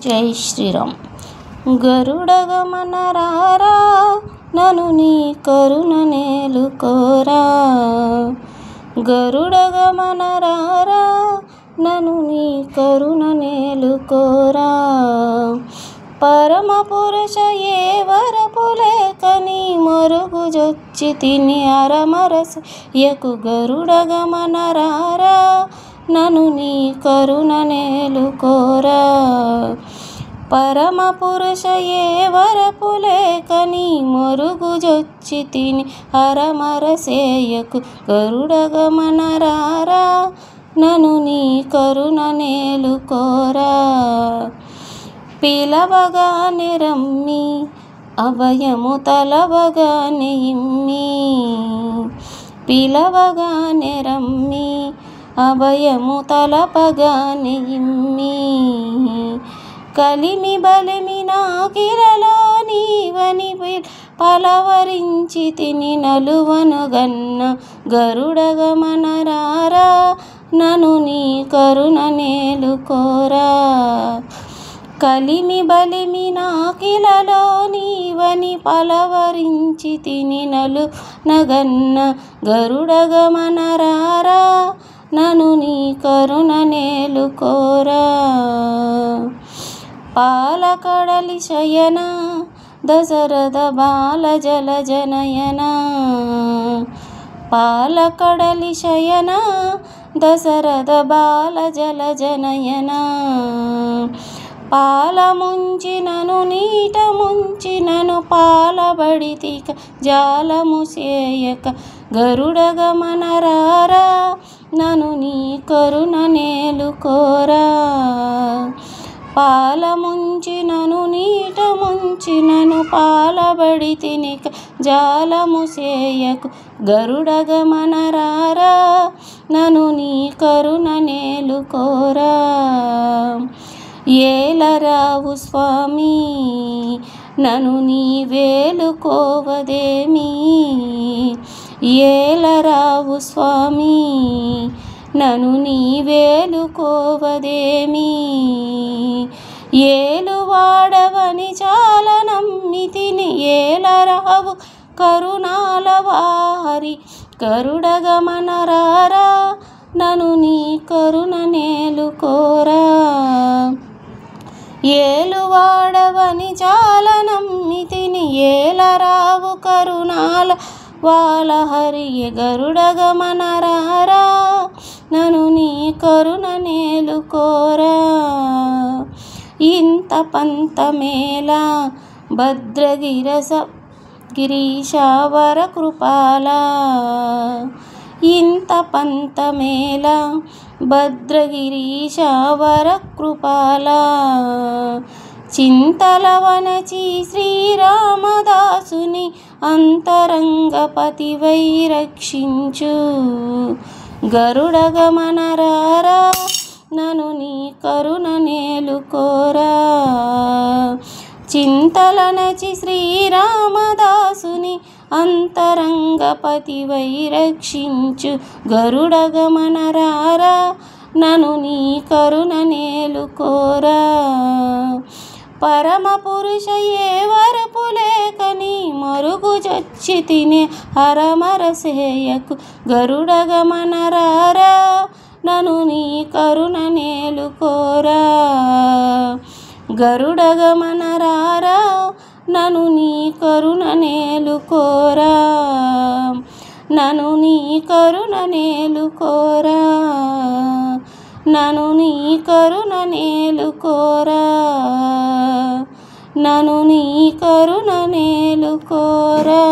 జై శ్రీరామ్. గరుడగమన రారా, నను నీ కరుణ నేలుకోరా. గరుడగమన రారా, నను నీ కరుణ నేలుకోరా. పరమ పురుష ఏ వరపులేకని మరుగు జొచ్చి తిని అరమరసయకు. గరుడగమన రారా, నను నీ కరుణ నేలుకోరా. పరమ పురుష ఏ వరపులేకని మరుగు జొచ్చి తిని అరమరసేయకు. గరుడగమన రారా, నను నీ కరుణ నేలుకోరా. పిలవగానే రమ్మి అభయము తలవగానే ఇమ్మి. పిలవగానే రమ్మి అభయము తలపగానే ఇమ్మి. కలిమి బలిమి నాకిలలో నీవని పలవరించి తిని నలువను గన్న. గరుడగమన రారా, నను నీ కరుణ నేలుకోరా. కలిమి బలిమి నాకిలలో నీవని పలవరించి తిని నలునగన్న. గరుడగమన రారా, నను నీ కరుణ నేలుకోరా. పాలకడలి శయన దశరథ బాల జల జనయన. పాలకడలి శయన దశరథ బాల జల జనయన. పాల ముంచినను నీట ముంచినను పాలబడితిక జాలము సేయక. గరుడగమన రారా, నను నీ కరుణ నేలుకోరా. పాల ముంచినను నీట ముంచినను పాలబడితినిక జాలము సేయకు. గరుడగమన రారా, నను నీ కరుణ నేలుకోరా. ఏలరావు స్వామి, నను నీ వేలుకోవదేమి. ఏలరావు స్వామి, నను నీ వేలుకోవదేమి. ఏలువాడవని చాలా నమ్మితిని ఏలరావు కరుణాల వారి. గరుడగమన రారా, నను నీ కరుణ నేలుకోరా. ఏలువాడవని చాలా నమ్మితిని ఏలరావు కరుణాల వాలహరి. గరుడగమన రారా, నను నీ కరుణ నేలుకోరా. ఇంత పంతమేళ భద్రగిరస గిరీశావర కృపాల. ఇంత పంతమేళ భద్రగిరీశావర కృపాల. చింతలవనచి శ్రీరామదాసుని అంతరంగపతివై రక్షించు. గరుడగమన రారా, నను నీ కరుణ నేలుకోరా. చింతలనచి శ్రీరామదాసుని అంతరంగపతివై రక్షించు. గరుడగమన రారా, నను నీ కరుణ నేలుకోరా. పరమ పురుష ఏ వరపులేకని మరుగు జొచ్చి తిని హరమరసేయకు. గరుడగమన రారా, నను నీ కరుణ నేలుకోరా. గరుడగమన రారా, నను నీ కరుణ నేలుకోరా. నను నీ కరుణ నేలుకోరా. నను నీ కరుణ నేలుకోరా. నను నీ కరుణ నేలుకోరా.